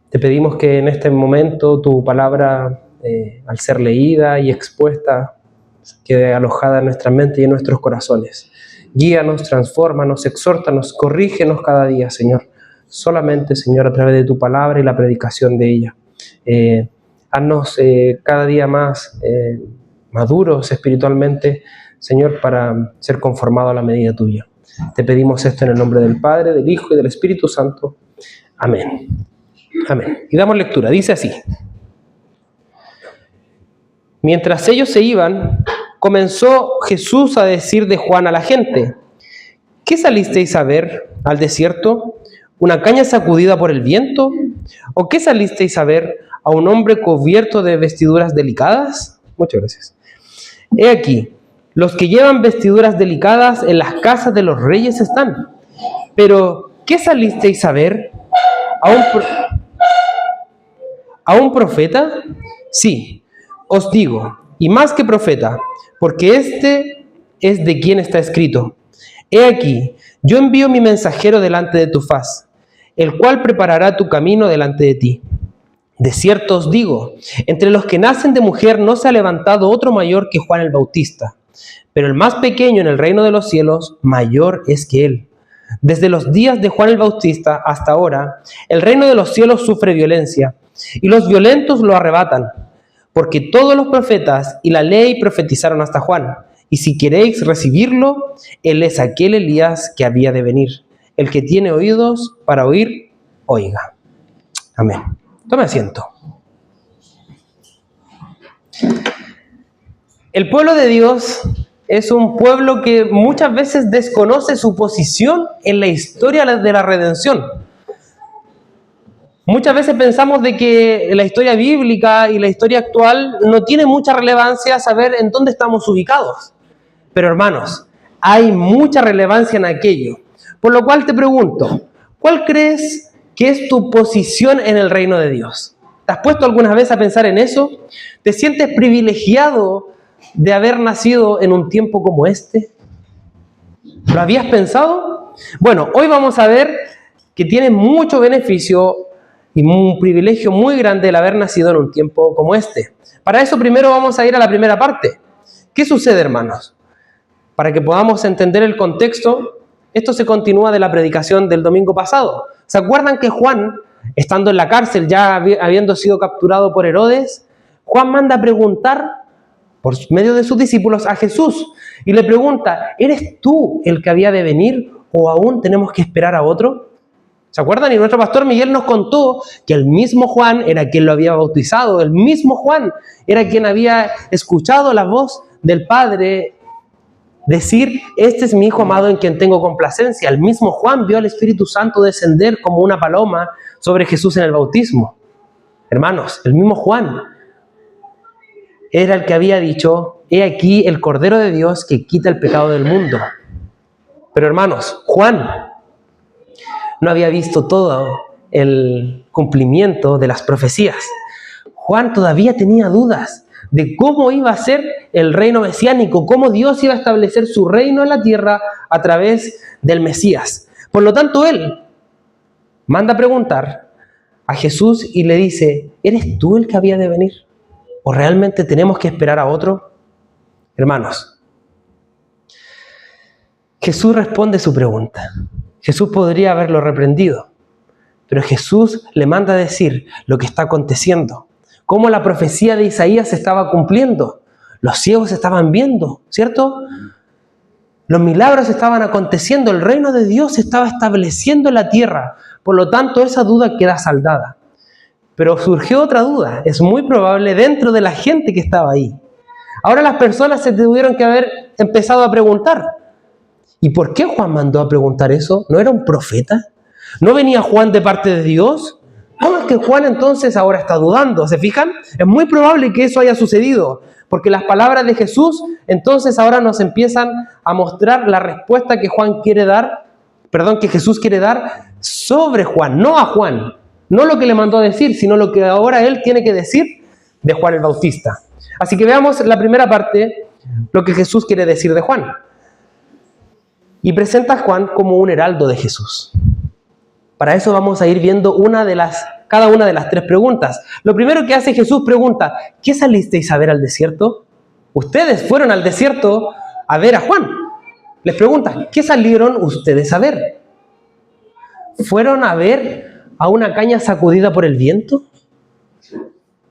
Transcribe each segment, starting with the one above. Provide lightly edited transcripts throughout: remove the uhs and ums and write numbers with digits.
Te pedimos que en este momento tu palabra, al ser leída y expuesta, quede alojada en nuestra mente y en nuestros corazones. Guíanos, transfórmanos, exhórtanos, corrígenos cada día, Señor. Solamente, Señor, a través de tu palabra y la predicación de ella. Haznos cada día más maduros espiritualmente, Señor, para ser conformados a la medida tuya. Te pedimos esto en el nombre del Padre, del Hijo y del Espíritu Santo. Amén. Amén. Y damos lectura. Dice así: mientras ellos se iban, comenzó Jesús a decir de Juan a la gente: ¿qué salisteis a ver al desierto? ¿Una caña sacudida por el viento? ¿O qué salisteis a ver? ¿A un hombre cubierto de vestiduras delicadas? Muchas gracias. He aquí, los que llevan vestiduras delicadas en las casas de los reyes están. Pero, ¿qué salisteis a ver? ¿A un profeta? Sí, os digo, y más que profeta, porque este es de quien está escrito: he aquí, yo envío mi mensajero delante de tu faz, el cual preparará tu camino delante de ti. De cierto os digo, entre los que nacen de mujer no se ha levantado otro mayor que Juan el Bautista, pero el más pequeño en el reino de los cielos mayor es que él. Desde los días de Juan el Bautista hasta ahora, el reino de los cielos sufre violencia, y los violentos lo arrebatan, porque todos los profetas y la ley profetizaron hasta Juan. Y si queréis recibirlo, él es aquel Elías que había de venir. El que tiene oídos para oír, oiga. Amén. Tome asiento. El pueblo de Dios es un pueblo que muchas veces desconoce su posición en la historia de la redención. Muchas veces pensamos de que la historia bíblica y la historia actual no tiene mucha relevancia saber en dónde estamos ubicados. Pero hermanos, hay mucha relevancia en aquello. Por lo cual te pregunto, ¿cuál crees que es tu posición en el reino de Dios? ¿Te has puesto alguna vez a pensar en eso? ¿Te sientes privilegiado de haber nacido en un tiempo como este? ¿Lo habías pensado? Bueno, hoy vamos a ver que tiene mucho beneficio y un privilegio muy grande el haber nacido en un tiempo como este. Para eso primero vamos a ir a la primera parte. ¿Qué sucede, hermanos? Para que podamos entender el contexto, esto se continúa de la predicación del domingo pasado. ¿Se acuerdan que Juan, estando en la cárcel, ya habiendo sido capturado por Herodes, Juan manda a preguntar por medio de sus discípulos a Jesús y le pregunta: ¿eres tú el que había de venir o aún tenemos que esperar a otro? ¿Se acuerdan? Y nuestro pastor Miguel nos contó que el mismo Juan era quien lo había bautizado, el mismo Juan era quien había escuchado la voz del Padre decir: este es mi Hijo amado en quien tengo complacencia. El mismo Juan vio al Espíritu Santo descender como una paloma sobre Jesús en el bautismo. Hermanos, el mismo Juan era el que había dicho: he aquí el Cordero de Dios que quita el pecado del mundo. Pero hermanos, Juan no había visto todo el cumplimiento de las profecías. Juan todavía tenía dudas de cómo iba a ser el reino mesiánico, cómo Dios iba a establecer su reino en la tierra a través del Mesías. Por lo tanto, él manda a preguntar a Jesús y le dice: ¿eres tú el que había de venir? ¿O realmente tenemos que esperar a otro? Hermanos, Jesús responde su pregunta. Jesús podría haberlo reprendido, pero Jesús le manda a decir lo que está aconteciendo, cómo la profecía de Isaías se estaba cumpliendo. Los ciegos estaban viendo, ¿cierto? Los milagros estaban aconteciendo, el reino de Dios se estaba estableciendo en la tierra. Por lo tanto, esa duda queda saldada. Pero surgió otra duda, es muy probable dentro de la gente que estaba ahí. Ahora las personas se tuvieron que haber empezado a preguntar: ¿y por qué Juan mandó a preguntar eso? ¿No era un profeta? ¿No venía Juan de parte de Dios? ¿Cómo es que Juan entonces ahora está dudando? ¿Se fijan? Es muy probable que eso haya sucedido, porque las palabras de Jesús entonces ahora nos empiezan a mostrar la respuesta que que Jesús quiere dar sobre Juan, no a Juan, no lo que le mandó a decir, sino lo que ahora él tiene que decir de Juan el Bautista. Así que veamos la primera parte, lo que Jesús quiere decir de Juan. Y presenta a Juan como un heraldo de Jesús. Para eso vamos a ir viendo una de las cada una de las tres preguntas. Lo primero que hace Jesús pregunta, ¿qué salisteis a ver al desierto? Ustedes fueron al desierto a ver a Juan. Les pregunta, ¿qué salieron ustedes a ver? ¿Fueron a ver a una caña sacudida por el viento?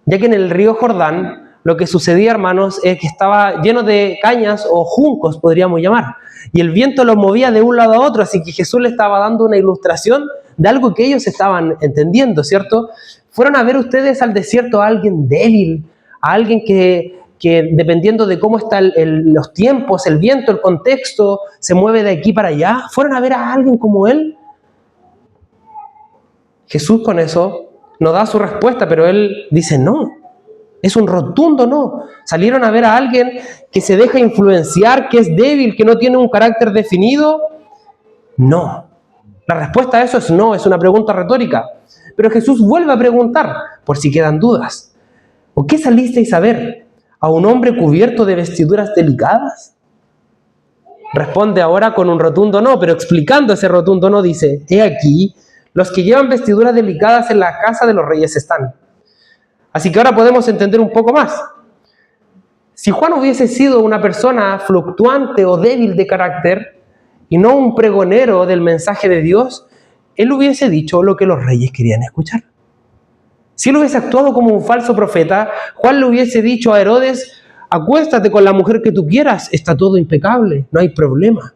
Ya que en el río Jordán lo que sucedía, hermanos, es que estaba lleno de cañas o juncos, podríamos llamar. Y el viento los movía de un lado a otro, así que Jesús le estaba dando una ilustración de algo que ellos estaban entendiendo, ¿cierto? ¿Fueron a ver ustedes al desierto a alguien débil? A alguien que dependiendo de cómo están los tiempos, el viento, el contexto, se mueve de aquí para allá. ¿Fueron a ver a alguien como él? Jesús con eso no da su respuesta, pero él dice no. Es un rotundo no. Salieron a ver a alguien que se deja influenciar, que es débil, que no tiene un carácter definido. No. La respuesta a eso es no, es una pregunta retórica. Pero Jesús vuelve a preguntar, por si quedan dudas. ¿O qué salisteis a ver? ¿A un hombre cubierto de vestiduras delicadas? Responde ahora con un rotundo no, pero explicando ese rotundo no dice, he aquí, los que llevan vestiduras delicadas en la casa de los reyes están. Así que ahora podemos entender un poco más. Si Juan hubiese sido una persona fluctuante o débil de carácter, y no un pregonero del mensaje de Dios, él hubiese dicho lo que los reyes querían escuchar. Si él hubiese actuado como un falso profeta, Juan le hubiese dicho a Herodes, acuéstate con la mujer que tú quieras, está todo impecable, no hay problema.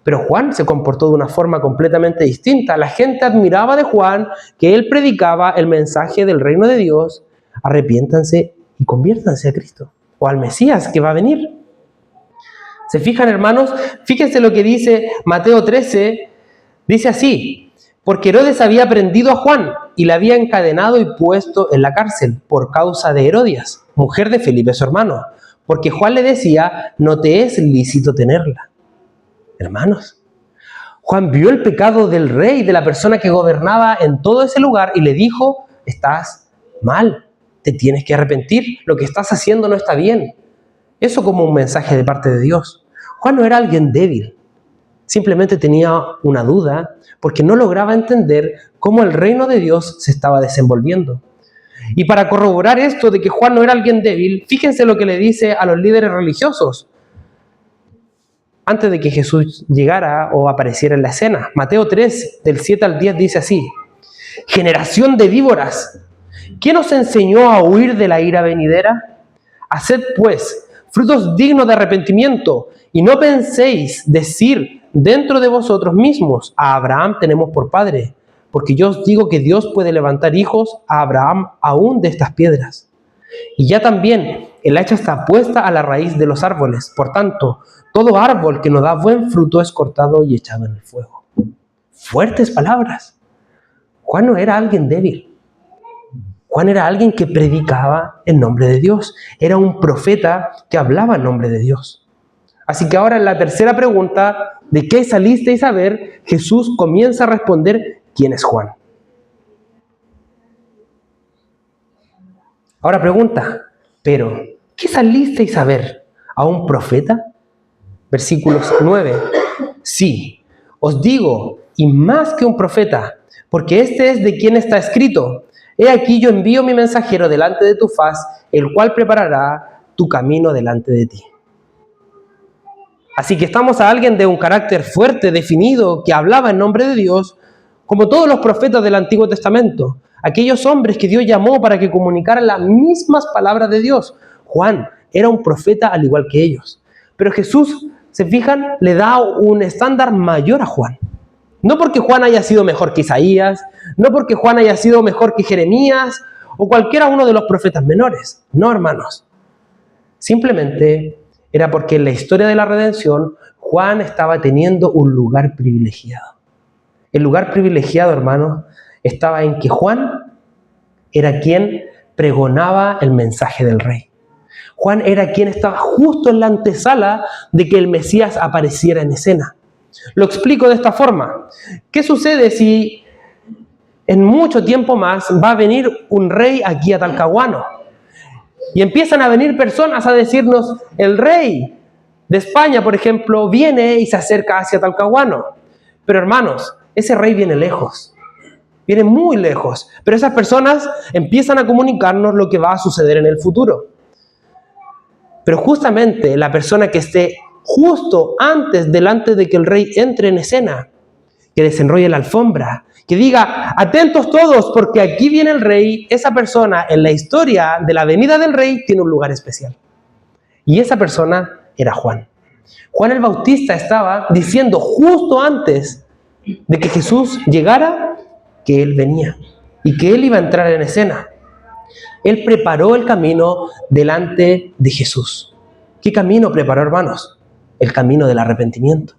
Pero Juan se comportó de una forma completamente distinta. La gente admiraba de Juan que él predicaba el mensaje del reino de Dios, arrepiéntanse y conviértanse a Cristo, o al Mesías que va a venir. ¿Se fijan, hermanos? Fíjense lo que dice Mateo 13, dice así, porque Herodes había prendido a Juan y la había encadenado y puesto en la cárcel por causa de Herodias, mujer de Felipe su hermano, porque Juan le decía, no te es lícito tenerla. Hermanos, Juan vio el pecado del rey, de la persona que gobernaba en todo ese lugar y le dijo, estás mal, te tienes que arrepentir, lo que estás haciendo no está bien. Eso como un mensaje de parte de Dios. Juan no era alguien débil, simplemente tenía una duda porque no lograba entender cómo el reino de Dios se estaba desenvolviendo. Y para corroborar esto de que Juan no era alguien débil, fíjense lo que le dice a los líderes religiosos antes de que Jesús llegara o apareciera en la escena. Mateo 3, del 7 al 10 dice así, generación de víboras, ¿quién os enseñó a huir de la ira venidera? Haced pues frutos dignos de arrepentimiento y no penséis decir dentro de vosotros mismos, a Abraham tenemos por padre, porque yo os digo que Dios puede levantar hijos a Abraham aún de estas piedras. Y ya también el hacha está puesta a la raíz de los árboles, por tanto, todo árbol que no da buen fruto es cortado y echado en el fuego. Fuertes palabras. Juan no era alguien débil. Juan era alguien que predicaba en nombre de Dios. Era un profeta que hablaba en nombre de Dios. Así que ahora en la tercera pregunta, ¿de qué salisteis a ver? Jesús comienza a responder, ¿quién es Juan? Ahora pregunta, ¿pero qué salisteis a ver? ¿A un profeta? Versículos 9. Sí, os digo, y más que un profeta, porque este es de quien está escrito. He aquí yo envío mi mensajero delante de tu faz, el cual preparará tu camino delante de ti. Así que estamos a alguien de un carácter fuerte, definido, que hablaba en nombre de Dios, como todos los profetas del Antiguo Testamento, aquellos hombres que Dios llamó para que comunicaran las mismas palabras de Dios. Juan era un profeta al igual que ellos. Pero Jesús, ¿se fijan? Le da un estándar mayor a Juan. No porque Juan haya sido mejor que Isaías, no porque Juan haya sido mejor que Jeremías o cualquiera uno de los profetas menores. No, hermanos. Simplemente era porque en la historia de la redención Juan estaba teniendo un lugar privilegiado. El lugar privilegiado, hermanos, estaba en que Juan era quien pregonaba el mensaje del rey. Juan era quien estaba justo en la antesala de que el Mesías apareciera en escena. Lo explico de esta forma. ¿Qué sucede si en mucho tiempo más va a venir un rey aquí a Talcahuano? Y empiezan a venir personas a decirnos, el rey de España, por ejemplo, viene y se acerca hacia Talcahuano. Pero hermanos, ese rey viene lejos. vienen muy lejos, pero esas personas empiezan a comunicarnos lo que va a suceder en el futuro. Pero justamente la persona que esté justo antes, delante de que el rey entre en escena, que desenrolle la alfombra, que diga, atentos todos, porque aquí viene el rey, esa persona en la historia de la venida del rey tiene un lugar especial. Y esa persona era Juan. Juan el Bautista estaba diciendo justo antes de que Jesús llegara que él venía y que él iba a entrar en escena. Él preparó el camino delante de Jesús. ¿Qué camino preparó, hermanos? El camino del arrepentimiento.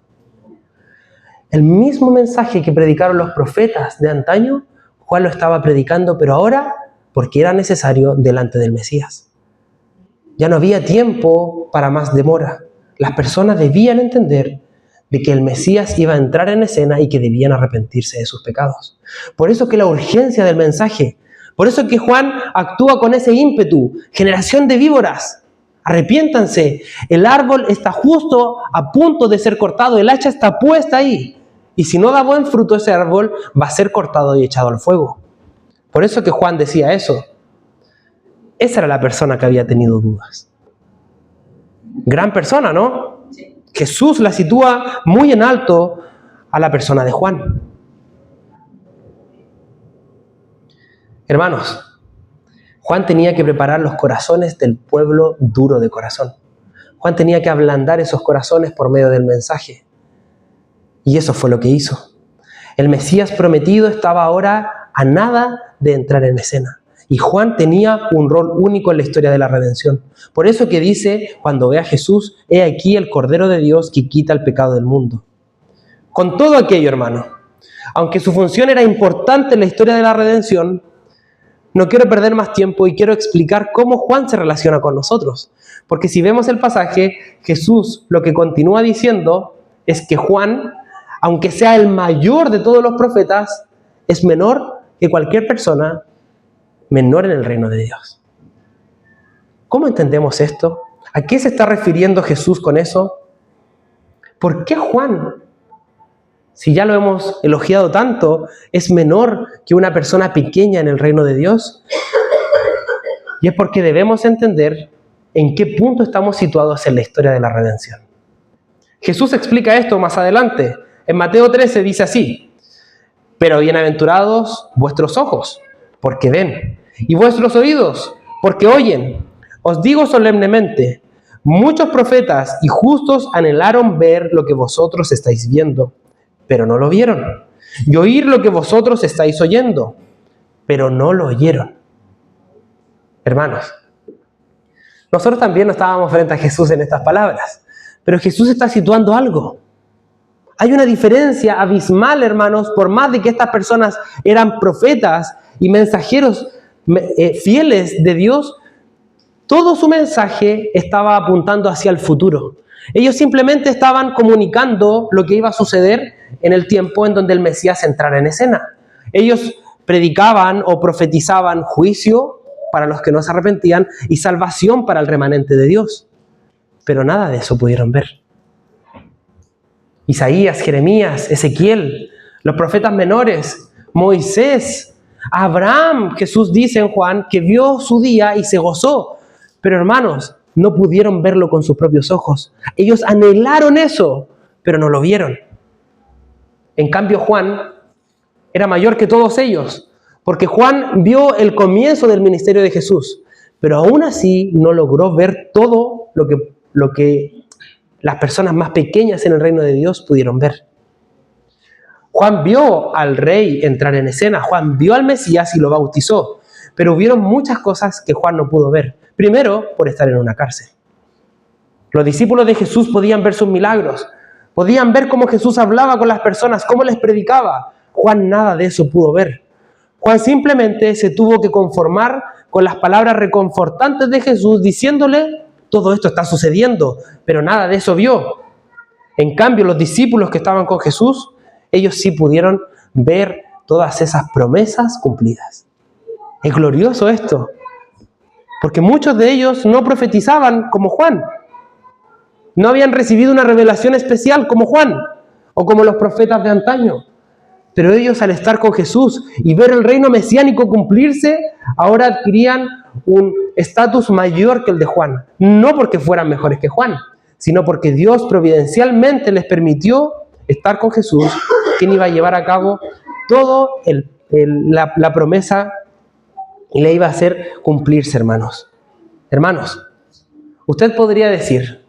El mismo mensaje que predicaron los profetas de antaño, Juan lo estaba predicando, pero ahora porque era necesario delante del Mesías. Ya no había tiempo para más demora. Las personas debían entender de que el Mesías iba a entrar en escena y que debían arrepentirse de sus pecados. Por eso que la urgencia del mensaje, por eso que Juan actúa con ese ímpetu. Generación de víboras, arrepiéntanse, el árbol está justo a punto de ser cortado, el hacha está puesta ahí. Y si no da buen fruto ese árbol, va a ser cortado y echado al fuego. Por eso que Juan decía eso. Esa era la persona que había tenido dudas. Gran persona, ¿no? Sí. Jesús la sitúa muy en alto a la persona de Juan. Hermanos, Juan tenía que preparar los corazones del pueblo duro de corazón. Juan tenía que ablandar esos corazones por medio del mensaje. Y eso fue lo que hizo. El Mesías prometido estaba ahora a nada de entrar en escena. Y Juan tenía un rol único en la historia de la redención. Por eso que dice, cuando ve a Jesús, he aquí el Cordero de Dios que quita el pecado del mundo. Con todo aquello, hermano, aunque su función era importante en la historia de la redención, no quiero perder más tiempo y quiero explicar cómo Juan se relaciona con nosotros. Porque si vemos el pasaje, Jesús lo que continúa diciendo es que Juan, aunque sea el mayor de todos los profetas, es menor que cualquier persona, menor en el reino de Dios. ¿Cómo entendemos esto? ¿A qué se está refiriendo Jesús con eso? ¿Por qué Juan, si ya lo hemos elogiado tanto, es menor que una persona pequeña en el reino de Dios? Y es porque debemos entender en qué punto estamos situados en la historia de la redención. Jesús explica esto más adelante. En Mateo 13 dice así: pero bienaventurados vuestros ojos, porque ven, y vuestros oídos, porque oyen. Os digo solemnemente, muchos profetas y justos anhelaron ver lo que vosotros estáis viendo, pero no lo vieron, y oír lo que vosotros estáis oyendo, pero no lo oyeron. Hermanos, nosotros también no estábamos frente a Jesús en estas palabras, pero Jesús está situando algo. Hay una diferencia abismal, hermanos, por más de que estas personas eran profetas y mensajeros fieles de Dios, todo su mensaje estaba apuntando hacia el futuro. Ellos simplemente estaban comunicando lo que iba a suceder en el tiempo en donde el Mesías entrara en escena. Ellos predicaban o profetizaban juicio para los que no se arrepentían y salvación para el remanente de Dios. Pero nada de eso pudieron ver. Isaías, Jeremías, Ezequiel, los profetas menores, Moisés, Abraham, Jesús dice en Juan que vio su día y se gozó. Pero hermanos, no pudieron verlo con sus propios ojos. Ellos anhelaron eso, pero no lo vieron. En cambio, Juan era mayor que todos ellos, porque Juan vio el comienzo del ministerio de Jesús, pero aún así no logró ver todo lo que las personas más pequeñas en el reino de Dios pudieron ver. Juan vio al rey entrar en escena, Juan vio al Mesías y lo bautizó, pero hubieron muchas cosas que Juan no pudo ver. Primero, por estar en una cárcel. Los discípulos de Jesús podían ver sus milagros, podían ver cómo Jesús hablaba con las personas, cómo les predicaba. Juan nada de eso pudo ver. Juan simplemente se tuvo que conformar con las palabras reconfortantes de Jesús, diciéndole: todo esto está sucediendo, pero nada de eso vio. En cambio, los discípulos que estaban con Jesús, ellos sí pudieron ver todas esas promesas cumplidas. Es glorioso esto, porque muchos de ellos no profetizaban como Juan. No habían recibido una revelación especial como Juan o como los profetas de antaño. Pero ellos, al estar con Jesús y ver el reino mesiánico cumplirse, ahora adquirían un estatus mayor que el de Juan. No porque fueran mejores que Juan, sino porque Dios providencialmente les permitió estar con Jesús, quien iba a llevar a cabo todo la promesa y le iba a hacer cumplirse, hermanos. Hermanos, usted podría decir,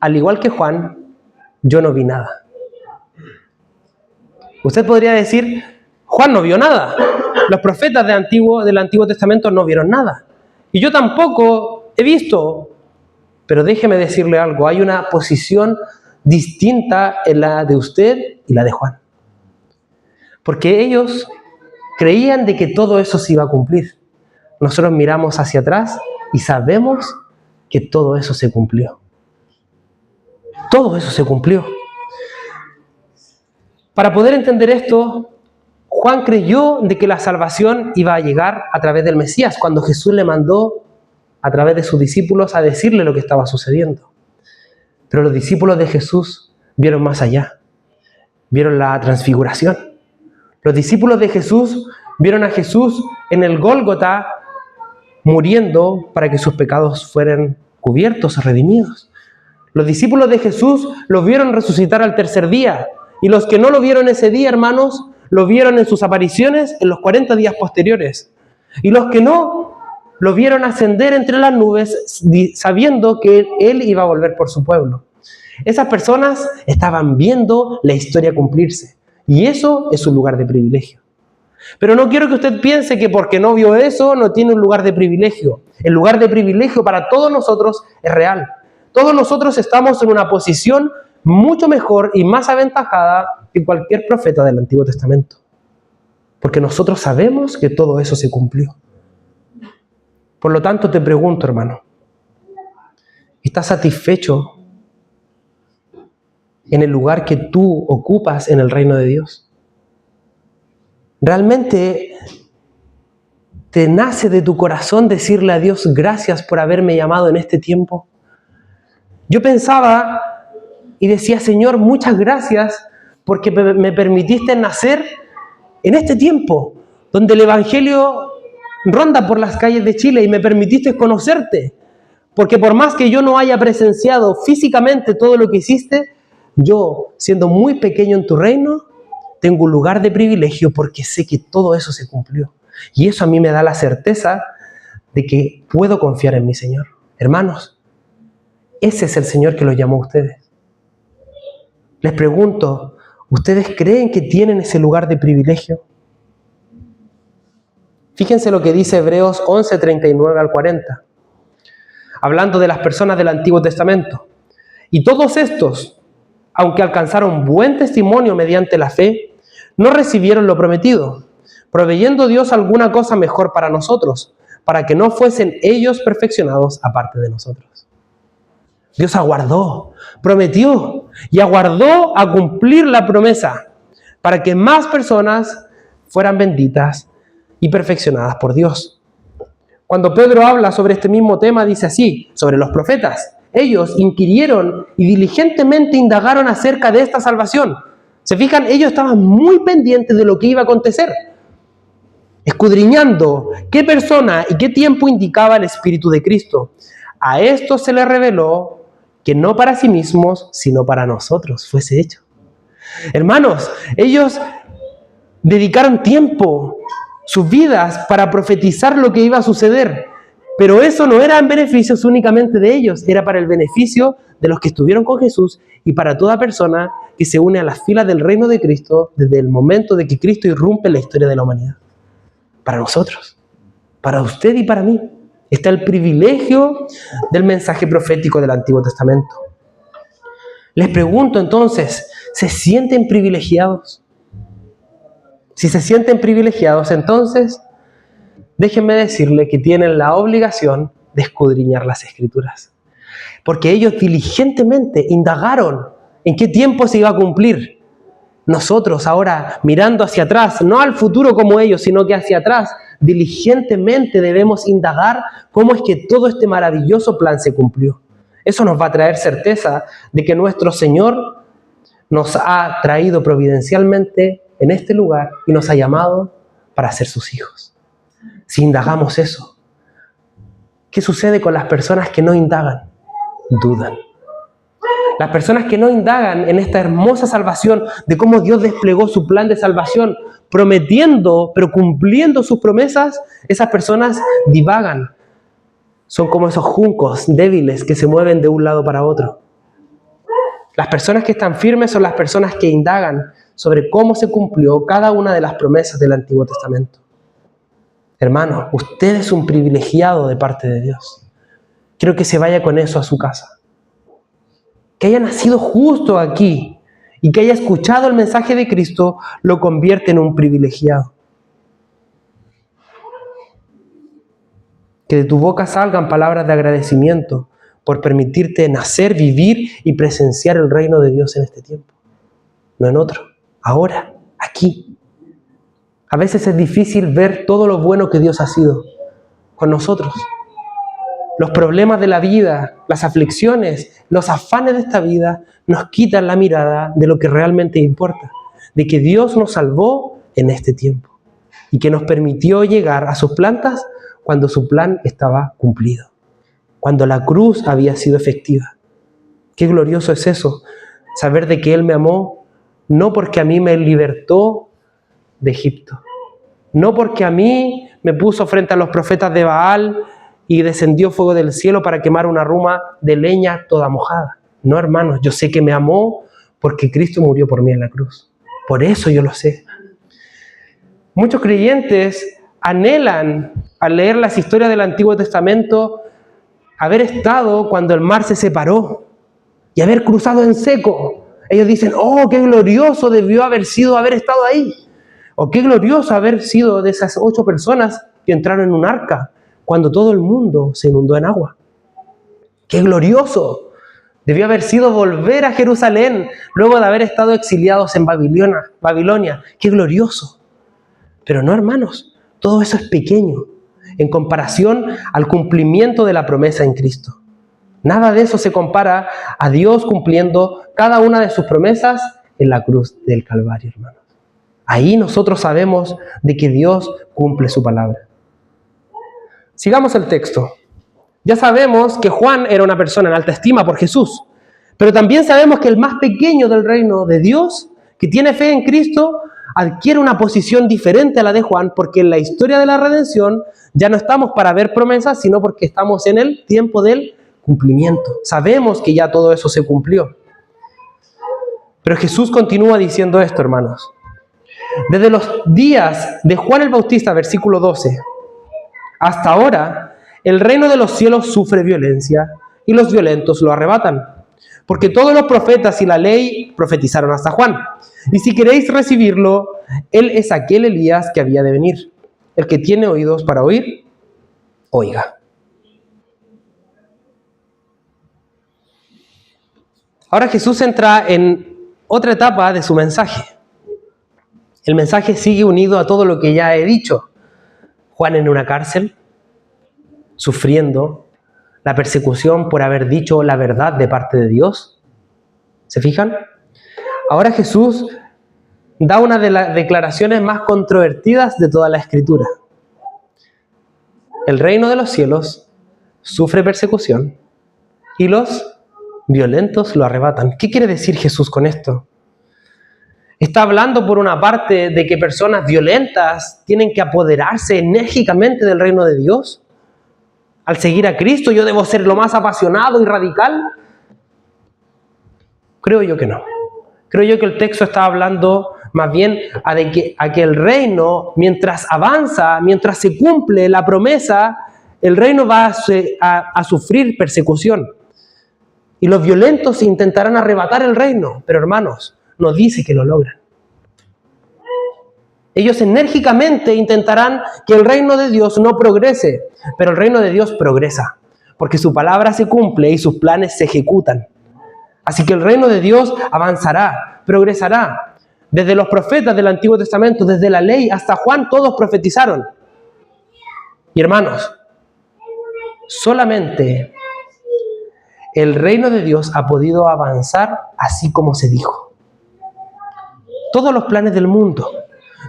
al igual que Juan, yo no vi nada. Usted podría decir, Juan no vio nada. Los profetas del Antiguo Testamento no vieron nada. Y yo tampoco he visto. Pero déjeme decirle algo, hay una posición distinta en la de usted y la de Juan. Porque ellos creían de que todo eso se iba a cumplir. Nosotros miramos hacia atrás y sabemos que todo eso se cumplió. Todo eso se cumplió. Para poder entender esto, Juan creyó de que la salvación iba a llegar a través del Mesías, cuando Jesús le mandó a través de sus discípulos a decirle lo que estaba sucediendo. Pero los discípulos de Jesús vieron más allá. Vieron la transfiguración. Los discípulos de Jesús vieron a Jesús en el Gólgota muriendo para que sus pecados fueran cubiertos, redimidos. Los discípulos de Jesús lo vieron resucitar al tercer día. Y los que no lo vieron ese día, hermanos, lo vieron en sus apariciones en los 40 días posteriores. Y los que no, lo vieron ascender entre las nubes sabiendo que Él iba a volver por su pueblo. Esas personas estaban viendo la historia cumplirse. Y eso es un lugar de privilegio. Pero no quiero que usted piense que porque no vio eso, no tiene un lugar de privilegio. El lugar de privilegio para todos nosotros es real. Todos nosotros estamos en una posición mucho mejor y más aventajada que cualquier profeta del Antiguo Testamento. Porque nosotros sabemos que todo eso se cumplió. Por lo tanto, te pregunto, hermano, ¿estás satisfecho en el lugar que tú ocupas en el reino de Dios? ¿Realmente te nace de tu corazón decirle a Dios gracias por haberme llamado en este tiempo? Yo pensaba y decía, Señor, muchas gracias porque me permitiste nacer en este tiempo, donde el Evangelio ronda por las calles de Chile y me permitiste conocerte. Porque por más que yo no haya presenciado físicamente todo lo que hiciste, yo, siendo muy pequeño en tu reino, tengo un lugar de privilegio porque sé que todo eso se cumplió. Y eso a mí me da la certeza de que puedo confiar en mi Señor. Hermanos, ese es el Señor que los llamó a ustedes. Les pregunto, ¿ustedes creen que tienen ese lugar de privilegio? Fíjense lo que dice Hebreos 11, 39 al 40. Hablando de las personas del Antiguo Testamento. Y todos estos, aunque alcanzaron buen testimonio mediante la fe, no recibieron lo prometido, proveyendo Dios alguna cosa mejor para nosotros, para que no fuesen ellos perfeccionados aparte de nosotros. Dios aguardó, prometió y aguardó a cumplir la promesa para que más personas fueran benditas y perfeccionadas por Dios. Cuando Pedro habla sobre este mismo tema, dice así, sobre los profetas. Ellos inquirieron y diligentemente indagaron acerca de esta salvación. ¿Se fijan? Ellos estaban muy pendientes de lo que iba a acontecer, escudriñando qué persona y qué tiempo indicaba el Espíritu de Cristo. A esto se les reveló que no para sí mismos, sino para nosotros fuese hecho. Hermanos, ellos dedicaron tiempo, sus vidas, para profetizar lo que iba a suceder. Pero eso no era en beneficios únicamente de ellos, era para el beneficio de los que estuvieron con Jesús y para toda persona que se une a las filas del reino de Cristo desde el momento de que Cristo irrumpe en la historia de la humanidad. Para nosotros, para usted y para mí, está el privilegio del mensaje profético del Antiguo Testamento. Les pregunto entonces, ¿se sienten privilegiados? Si se sienten privilegiados, entonces déjenme decirle que tienen la obligación de escudriñar las Escrituras. Porque ellos diligentemente indagaron en qué tiempo se iba a cumplir. Nosotros ahora, mirando hacia atrás, no al futuro como ellos, sino que hacia atrás, diligentemente debemos indagar cómo es que todo este maravilloso plan se cumplió. Eso nos va a traer certeza de que nuestro Señor nos ha traído providencialmente en este lugar y nos ha llamado para ser sus hijos. Si indagamos eso, ¿qué sucede con las personas que no indagan? Dudan. Las personas que no indagan en esta hermosa salvación, de cómo Dios desplegó su plan de salvación, prometiendo, pero cumpliendo sus promesas, esas personas divagan. Son como esos juncos débiles que se mueven de un lado para otro. Las personas que están firmes son las personas que indagan sobre cómo se cumplió cada una de las promesas del Antiguo Testamento. Hermano, usted es un privilegiado de parte de Dios. Quiero que se vaya con eso a su casa. Que haya nacido justo aquí y que haya escuchado el mensaje de Cristo lo convierte en un privilegiado. Que de tu boca salgan palabras de agradecimiento por permitirte nacer, vivir y presenciar el reino de Dios en este tiempo. No en otro, ahora, aquí. A veces es difícil ver todo lo bueno que Dios ha sido con nosotros. Los problemas de la vida, las aflicciones, los afanes de esta vida nos quitan la mirada de lo que realmente importa, de que Dios nos salvó en este tiempo y que nos permitió llegar a sus plantas cuando su plan estaba cumplido, cuando la cruz había sido efectiva. Qué glorioso es eso, saber de que Él me amó, no porque a mí me libertó de Egipto, no porque a mí me puso frente a los profetas de Baal y descendió fuego del cielo para quemar una ruma de leña toda mojada. No, hermanos, yo sé que me amó porque Cristo murió por mí en la cruz. Por eso yo lo sé. Muchos creyentes anhelan, al leer las historias del Antiguo Testamento, haber estado cuando el mar se separó y haber cruzado en seco. Ellos dicen, oh, qué glorioso debió haber sido haber estado ahí. O qué glorioso haber sido de esas 8 personas que entraron en un arca cuando todo el mundo se inundó en agua. ¡Qué glorioso! Debió haber sido volver a Jerusalén luego de haber estado exiliados en Babilonia. ¡Qué glorioso! Pero no, hermanos, todo eso es pequeño en comparación al cumplimiento de la promesa en Cristo. Nada de eso se compara a Dios cumpliendo cada una de sus promesas en la cruz del Calvario, hermanos. Ahí nosotros sabemos de que Dios cumple su palabra. Sigamos el texto. Ya sabemos que Juan era una persona en alta estima por Jesús, pero también sabemos que el más pequeño del reino de Dios, que tiene fe en Cristo, adquiere una posición diferente a la de Juan, porque en la historia de la redención ya no estamos para ver promesas, sino porque estamos en el tiempo del cumplimiento. Sabemos que ya todo eso se cumplió. Pero Jesús continúa diciendo esto, hermanos. Desde los días de Juan el Bautista, versículo 12, hasta ahora, el reino de los cielos sufre violencia y los violentos lo arrebatan. Porque todos los profetas y la ley profetizaron hasta Juan. Y si queréis recibirlo, él es aquel Elías que había de venir. El que tiene oídos para oír, oiga. Ahora Jesús entra en otra etapa de su mensaje. El mensaje sigue unido a todo lo que ya he dicho. Juan en una cárcel, sufriendo la persecución por haber dicho la verdad de parte de Dios. ¿Se fijan? Ahora Jesús da una de las declaraciones más controvertidas de toda la Escritura. El reino de los cielos sufre persecución y los violentos lo arrebatan. ¿Qué quiere decir Jesús con esto? Está hablando por una parte de que personas violentas tienen que apoderarse enérgicamente del reino de Dios. Al seguir a Cristo yo debo ser lo más apasionado y radical. Creo yo que no. Creo yo que el texto está hablando más bien a que el reino, mientras avanza, mientras se cumple la promesa, el reino va a sufrir persecución. Y los violentos intentarán arrebatar el reino, pero hermanos, no dice que lo logran. Ellos enérgicamente intentarán que el reino de Dios no progrese, pero el reino de Dios progresa, porque su palabra se cumple y sus planes se ejecutan. Así que el reino de Dios avanzará, progresará. Desde los profetas del Antiguo Testamento, desde la ley hasta Juan, todos profetizaron. Y hermanos, solamente el reino de Dios ha podido avanzar así como se dijo. todos los planes del mundo,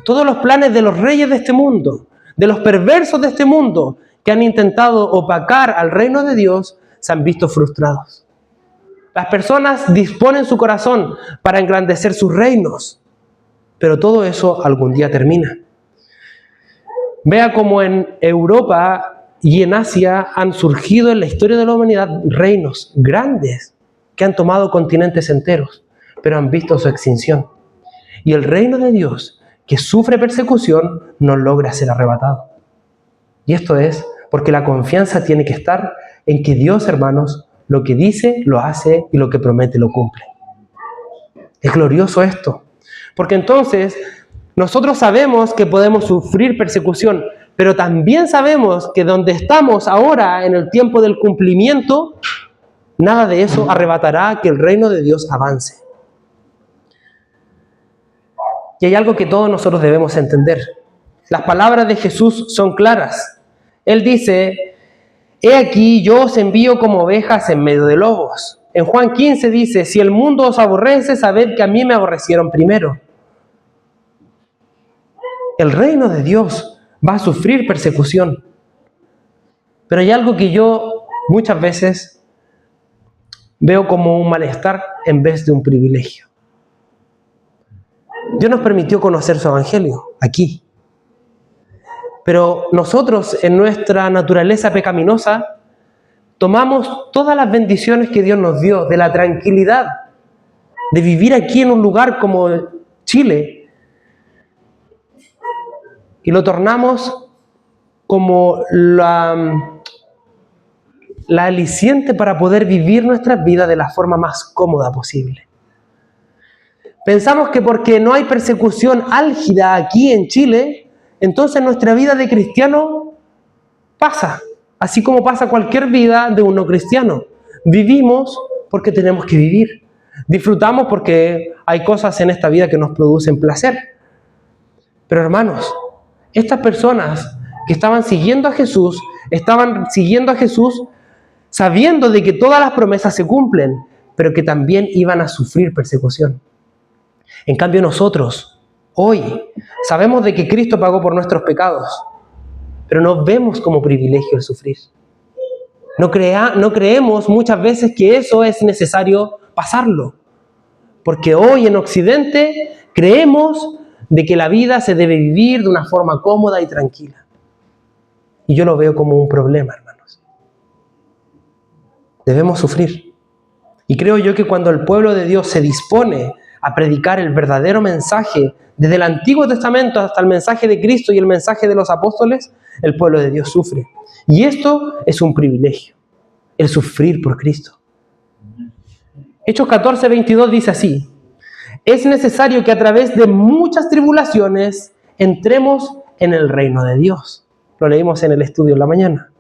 todos los planes de los reyes de este mundo, de los perversos de este mundo que han intentado opacar al reino de Dios, se han visto frustrados. Las personas disponen su corazón para engrandecer sus reinos, pero todo eso algún día termina. Vea cómo en Europa y en Asia han surgido en la historia de la humanidad reinos grandes que han tomado continentes enteros, pero han visto su extinción. Y el reino de Dios, que sufre persecución, no logra ser arrebatado. Y esto es porque la confianza tiene que estar en que Dios, hermanos, lo que dice, lo hace y lo que promete, lo cumple. Es glorioso esto, porque entonces nosotros sabemos que podemos sufrir persecución, pero también sabemos que donde estamos ahora, en el tiempo del cumplimiento, nada de eso arrebatará que el reino de Dios avance. Y hay algo que todos nosotros debemos entender. Las palabras de Jesús son claras. Él dice: he aquí, yo os envío como ovejas en medio de lobos. En Juan 15 dice: si el mundo os aborrece, sabed que a mí me aborrecieron primero. El reino de Dios va a sufrir persecución. Pero hay algo que yo muchas veces veo como un malestar en vez de un privilegio. Dios nos permitió conocer su evangelio aquí. Pero nosotros, en nuestra naturaleza pecaminosa, tomamos todas las bendiciones que Dios nos dio, de la tranquilidad, de vivir aquí en un lugar como Chile, y lo tornamos como la aliciente para poder vivir nuestras vidas de la forma más cómoda posible. Pensamos que porque no hay persecución álgida aquí en Chile, entonces nuestra vida de cristiano pasa, así como pasa cualquier vida de un no cristiano. Vivimos porque tenemos que vivir. Disfrutamos porque hay cosas en esta vida que nos producen placer. Pero hermanos, estas personas que estaban siguiendo a Jesús sabiendo de que todas las promesas se cumplen, pero que también iban a sufrir persecución. En cambio nosotros, hoy, sabemos de que Cristo pagó por nuestros pecados, pero no vemos como privilegio el sufrir. No creemos muchas veces que eso es necesario pasarlo, porque hoy en Occidente creemos de que la vida se debe vivir de una forma cómoda y tranquila. Y yo lo veo como un problema, hermanos. Debemos sufrir. Y creo yo que cuando el pueblo de Dios se dispone a predicar el verdadero mensaje, desde el Antiguo Testamento hasta el mensaje de Cristo y el mensaje de los apóstoles, el pueblo de Dios sufre. Y esto es un privilegio, el sufrir por Cristo. Hechos 14:22 dice así: es necesario que a través de muchas tribulaciones entremos en el reino de Dios. Lo leímos en el estudio en la mañana.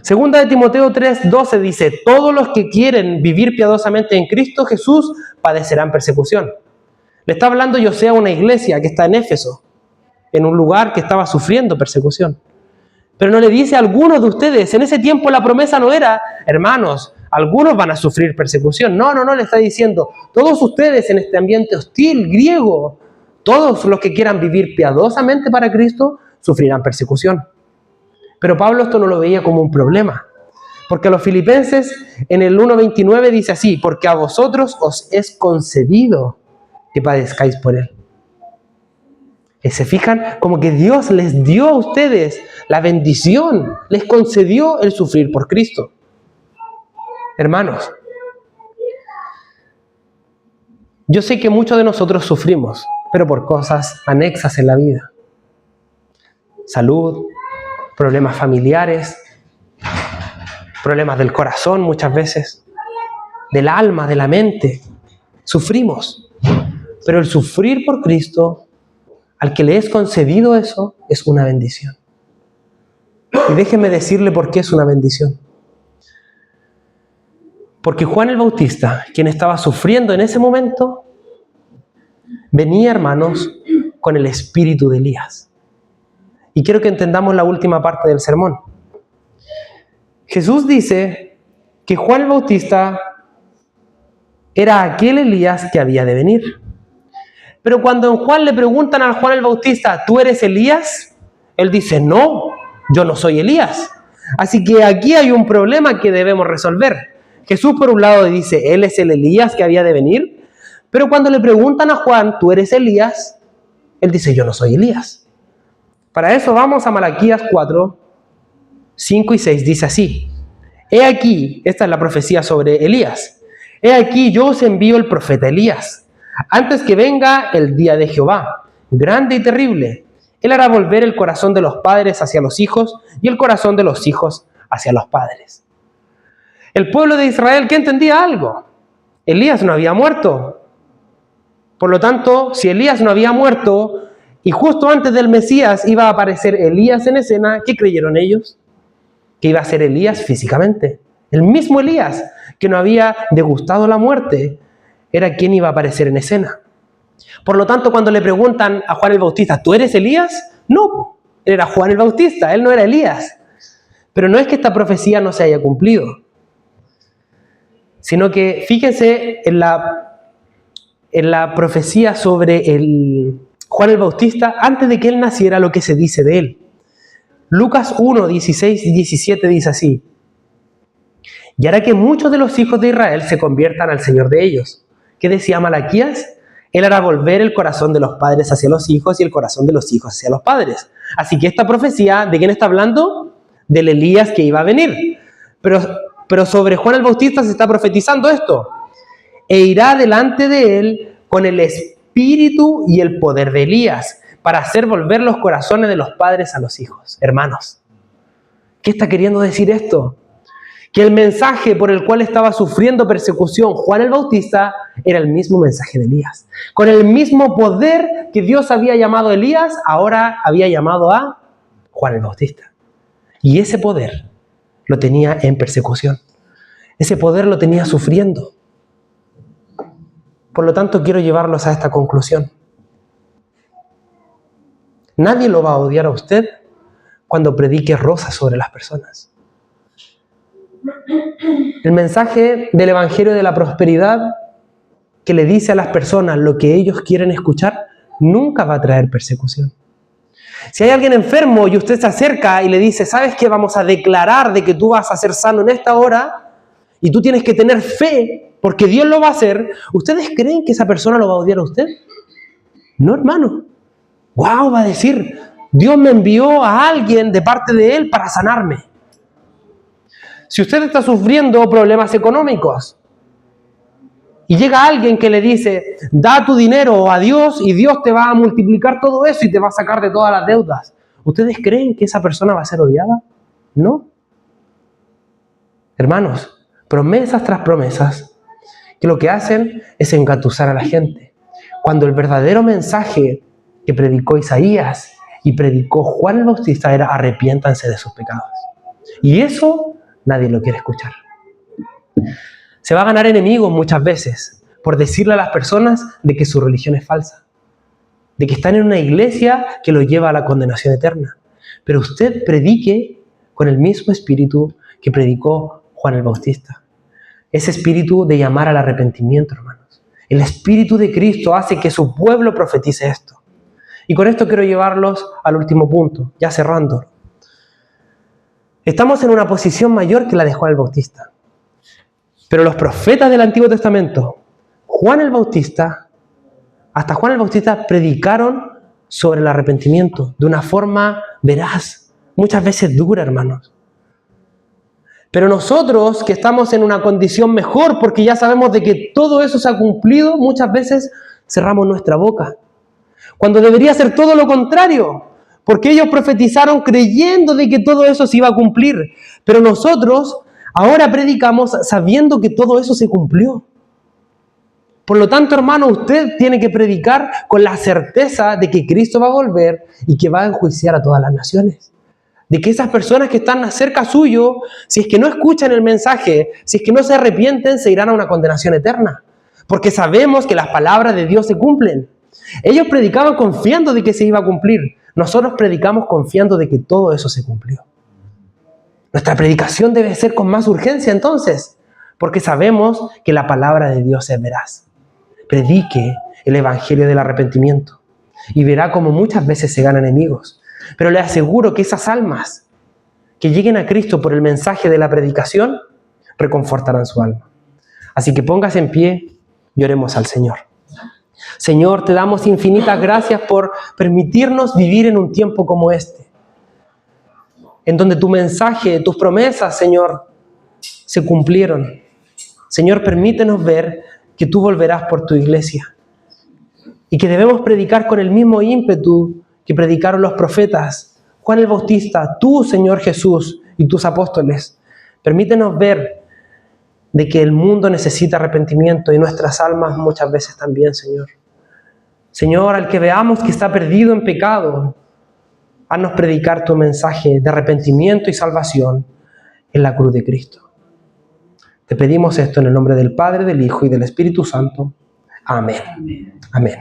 Segunda de Timoteo 3:12 dice: todos los que quieren vivir piadosamente en Cristo Jesús padecerán persecución. Le está hablando José a una iglesia que está en Éfeso, en un lugar que estaba sufriendo persecución. Pero no le dice a algunos de ustedes. En ese tiempo la promesa no era: hermanos, algunos van a sufrir persecución. No, le está diciendo: todos ustedes en este ambiente hostil, griego, todos los que quieran vivir piadosamente para Cristo, sufrirán persecución. Pero Pablo esto no lo veía como un problema. Porque a los filipenses en el 1:29 dice así: porque a vosotros os es concedido que padezcáis por él. Y se fijan, como que Dios les dio a ustedes la bendición, les concedió el sufrir por Cristo. Hermanos, yo sé que muchos de nosotros sufrimos, pero por cosas anexas en la vida. Salud, problemas familiares, problemas del corazón muchas veces, del alma, de la mente. Sufrimos, pero el sufrir por Cristo, al que le es concedido eso, es una bendición. Y déjeme decirle por qué es una bendición. Porque Juan el Bautista, quien estaba sufriendo en ese momento, venía, hermanos, con el espíritu de Elías. Y quiero que entendamos la última parte del sermón. Jesús dice que Juan el Bautista era aquel Elías que había de venir. Pero cuando en Juan le preguntan a Juan el Bautista, ¿tú eres Elías? Él dice, no, yo no soy Elías. Así que aquí hay un problema que debemos resolver. Jesús por un lado dice, él es el Elías que había de venir, pero cuando le preguntan a Juan, ¿tú eres Elías? Él dice, yo no soy Elías. Para eso vamos a Malaquías 4, 5 y 6, dice así. He aquí, esta es la profecía sobre Elías. He aquí, yo os envío el profeta Elías, antes que venga el día de Jehová, grande y terrible. Él hará volver el corazón de los padres hacia los hijos y el corazón de los hijos hacia los padres. El pueblo de Israel, ¿qué entendía algo? Elías no había muerto. Por lo tanto, si Elías no había muerto y justo antes del Mesías iba a aparecer Elías en escena, ¿qué creyeron ellos? Que iba a ser Elías físicamente. El mismo Elías que no había degustado la muerte era quien iba a aparecer en escena. Por lo tanto, cuando le preguntan a Juan el Bautista, ¿tú eres Elías? No, era Juan el Bautista, él no era Elías. Pero no es que esta profecía no se haya cumplido, sino que fíjense en la profecía sobre Juan el Bautista, antes de que él naciera, lo que se dice de él. Lucas 1, 16 y 17 dice así: y hará que muchos de los hijos de Israel se conviertan al Señor de ellos. ¿Qué decía Malaquías? Él hará volver el corazón de los padres hacia los hijos y el corazón de los hijos hacia los padres. Así que esta profecía, ¿de quién está hablando? Del Elías que iba a venir. Pero sobre Juan el Bautista se está profetizando esto. E irá delante de él con el espíritu y el poder de Elías, para hacer volver los corazones de los padres a los hijos. Hermanos, ¿qué está queriendo decir esto? Que el mensaje por el cual estaba sufriendo persecución Juan el Bautista era el mismo mensaje de Elías. Con el mismo poder que Dios había llamado a Elías, ahora había llamado a Juan el Bautista. Y ese poder lo tenía en persecución. Ese poder lo tenía sufriendo. Por lo tanto, quiero llevarlos a esta conclusión. Nadie lo va a odiar a usted cuando predique rosas sobre las personas. El mensaje del Evangelio de la Prosperidad, que le dice a las personas lo que ellos quieren escuchar, nunca va a traer persecución. Si hay alguien enfermo y usted se acerca y le dice, ¿sabes qué? Vamos a declarar de que tú vas a ser sano en esta hora y tú tienes que tener fe porque Dios lo va a hacer, ¿ustedes creen que esa persona lo va a odiar a usted? No, hermano. ¡Wow! Va a decir, Dios me envió a alguien de parte de Él para sanarme. Si usted está sufriendo problemas económicos y llega alguien que le dice, da tu dinero a Dios y Dios te va a multiplicar todo eso y te va a sacar de todas las deudas, ¿ustedes creen que esa persona va a ser odiada? No. Hermanos, promesas tras promesas, que lo que hacen es engatusar a la gente. Cuando el verdadero mensaje que predicó Isaías y predicó Juan el Bautista era arrepiéntanse de sus pecados. Y eso nadie lo quiere escuchar. Se va a ganar enemigos muchas veces por decirle a las personas de que su religión es falsa, de que están en una iglesia que los lleva a la condenación eterna. Pero usted predique con el mismo espíritu que predicó Juan el Bautista. Ese espíritu de llamar al arrepentimiento, hermanos. El espíritu de Cristo hace que su pueblo profetice esto. Y con esto quiero llevarlos al último punto, ya cerrando. Estamos en una posición mayor que la de Juan el Bautista. Pero los profetas del Antiguo Testamento, Juan el Bautista, hasta Juan el Bautista predicaron sobre el arrepentimiento de una forma veraz, muchas veces dura, hermanos. Pero nosotros, que estamos en una condición mejor, porque ya sabemos de que todo eso se ha cumplido, muchas veces cerramos nuestra boca. Cuando debería ser todo lo contrario, porque ellos profetizaron creyendo de que todo eso se iba a cumplir. Pero nosotros ahora predicamos sabiendo que todo eso se cumplió. Por lo tanto, hermano, usted tiene que predicar con la certeza de que Cristo va a volver y que va a enjuiciar a todas las naciones. De que esas personas que están cerca suyo, si es que no escuchan el mensaje, si es que no se arrepienten, se irán a una condenación eterna. Porque sabemos que las palabras de Dios se cumplen. Ellos predicaban confiando de que se iba a cumplir. Nosotros predicamos confiando de que todo eso se cumplió. Nuestra predicación debe ser con más urgencia entonces, porque sabemos que la palabra de Dios es veraz. Predique el evangelio del arrepentimiento y verá cómo muchas veces se ganan enemigos. Pero le aseguro que esas almas que lleguen a Cristo por el mensaje de la predicación reconfortarán su alma. Así que póngase en pie y oremos al Señor. Señor, te damos infinitas gracias por permitirnos vivir en un tiempo como este, en donde tu mensaje, tus promesas, Señor, se cumplieron. Señor, permítenos ver que tú volverás por tu iglesia y que debemos predicar con el mismo ímpetu que predicaron los profetas, Juan el Bautista, tú, Señor Jesús, y tus apóstoles. Permítenos ver de que el mundo necesita arrepentimiento y nuestras almas muchas veces también, Señor. Señor, al que veamos que está perdido en pecado, haznos predicar tu mensaje de arrepentimiento y salvación en la cruz de Cristo. Te pedimos esto en el nombre del Padre, del Hijo y del Espíritu Santo. Amén. Amén.